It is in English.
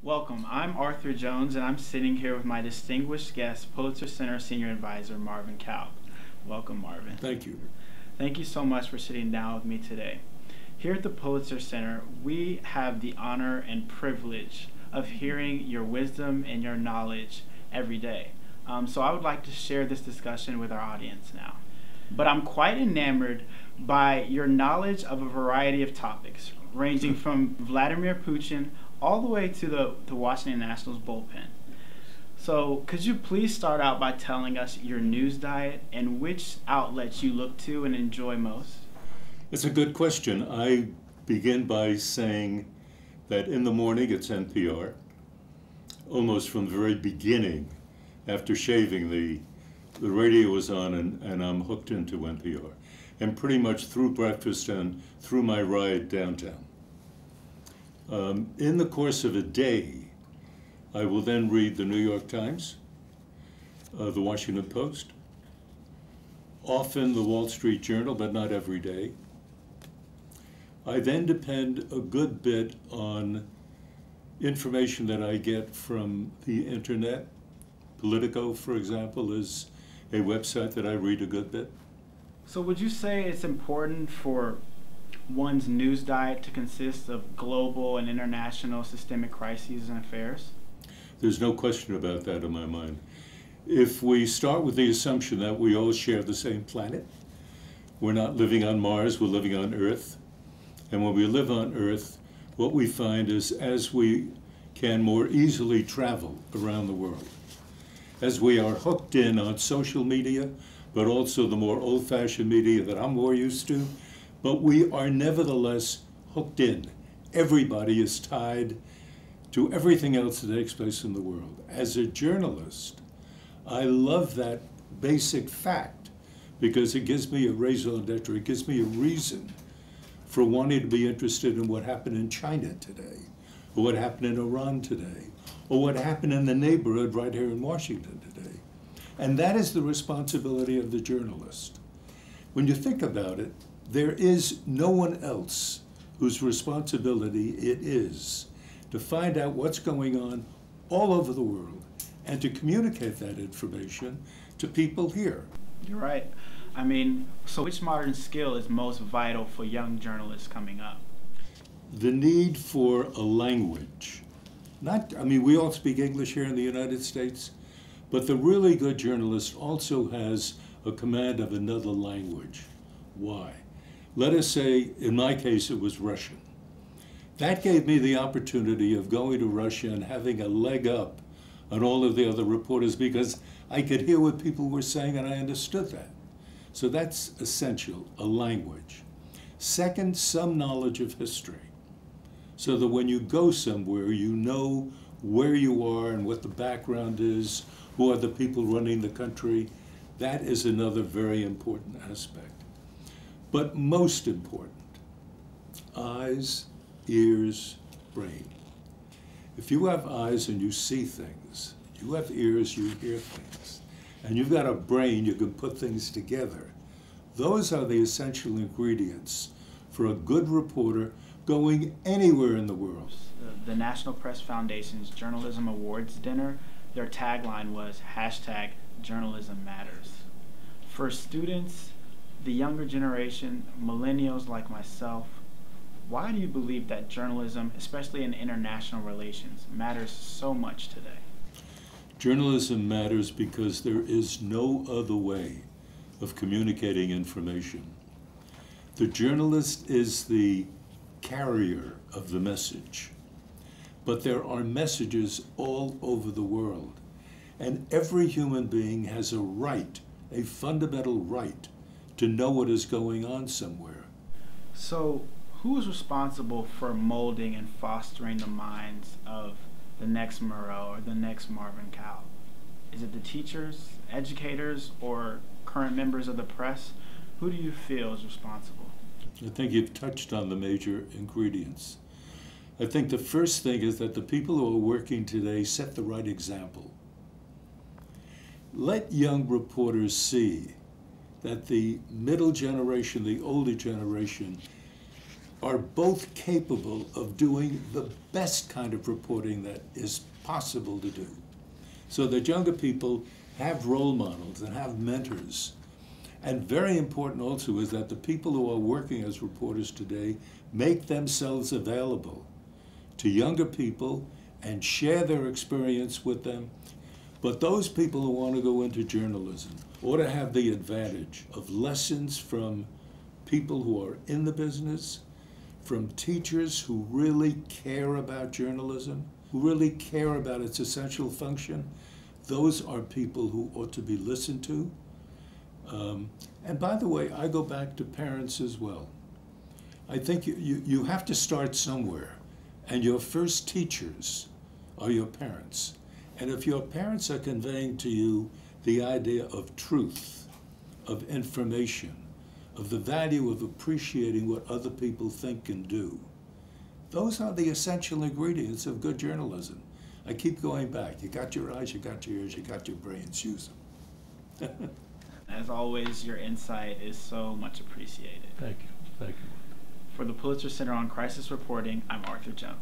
Welcome. I'm Arthur Jones, and I'm sitting here with my distinguished guest, Pulitzer Center Senior Advisor Marvin Kalb. Welcome, Marvin. Thank you. Thank you so much for sitting down with me today. Here at the Pulitzer Center, we have the honor and privilege of hearing your wisdom and your knowledge every day. So I would like to share this discussion with our audience now. But I'm quite enamored by your knowledge of a variety of topics, ranging from Vladimir Putin all the way to the Washington Nationals bullpen. So could you please start out by telling us your news diet and which outlets you look to and enjoy most? It's a good question. I begin by saying that in the morning it's NPR. Almost from the very beginning, after shaving, the radio was on and I'm hooked into NPR. And pretty much through breakfast and through my ride downtown. In the course of a day, I will then read the New York Times, the Washington Post, often the Wall Street Journal, but not every day. I then depend a good bit on information that I get from the internet. Politico, for example, is a website that I read a good bit. So would you say it's important for one's news diet to consist of global and international systemic crises and affairs? There's no question about that in my mind. If we start with the assumption that we all share the same planet, we're not living on Mars, we're living on Earth. And when we live on Earth, what we find is as we can more easily travel around the world, as we are hooked in on social media, but also the more old-fashioned media that I'm more used to, but we are nevertheless hooked in. Everybody is tied to everything else that takes place in the world. As a journalist, I love that basic fact because it gives me a raison d'etre, it gives me a reason for wanting to be interested in what happened in China today, or what happened in Iran today, or what happened in the neighborhood right here in Washington today. And that is the responsibility of the journalist. When you think about it, there is no one else whose responsibility it is to find out what's going on all over the world and to communicate that information to people here. You're right. I mean, so which modern skill is most vital for young journalists coming up? The need for a language. We all speak English here in the United States, but the really good journalist also has a command of another language. Why? Let us say, in my case, it was Russian. That gave me the opportunity of going to Russia and having a leg up on all of the other reporters because I could hear what people were saying and I understood that. So that's essential, a language. Second, some knowledge of history, so that when you go somewhere, you know where you are and what the background is, who are the people running the country. That is another very important aspect. But most important, eyes, ears, brain. If you have eyes and you see things, you have ears, you hear things, and you've got a brain, you can put things together. Those are the essential ingredients for a good reporter going anywhere in the world. The National Press Foundation's Journalism Awards dinner, their tagline was #Journalism Matters. For students, the younger generation, millennials like myself, why do you believe that journalism, especially in international relations, matters so much today? Journalism matters because there is no other way of communicating information. The journalist is the carrier of the message, but there are messages all over the world, and every human being has a right, a fundamental right, to know what is going on somewhere. So, who is responsible for molding and fostering the minds of the next Murrow or the next Marvin Kalb? Is it the teachers, educators, or current members of the press? Who do you feel is responsible? I think you've touched on the major ingredients. I think the first thing is that the people who are working today set the right example. Let young reporters see that the middle generation, the older generation, are both capable of doing the best kind of reporting that is possible to do. So that younger people have role models and have mentors. And very important also is that the people who are working as reporters today make themselves available to younger people and share their experience with them. But those people who want to go into journalism ought to have the advantage of lessons from people who are in the business, from teachers who really care about journalism, who really care about its essential function. Those are people who ought to be listened to. And by the way, I go back to parents as well. I think you have to start somewhere, and your first teachers are your parents. And if your parents are conveying to you the idea of truth, of information, of the value of appreciating what other people think and do, those are the essential ingredients of good journalism. I keep going back. You got your eyes, you got your ears, you got your brains. Use them. As always, your insight is so much appreciated. Thank you. Thank you. For the Pulitzer Center on Crisis Reporting, I'm Arthur Jones.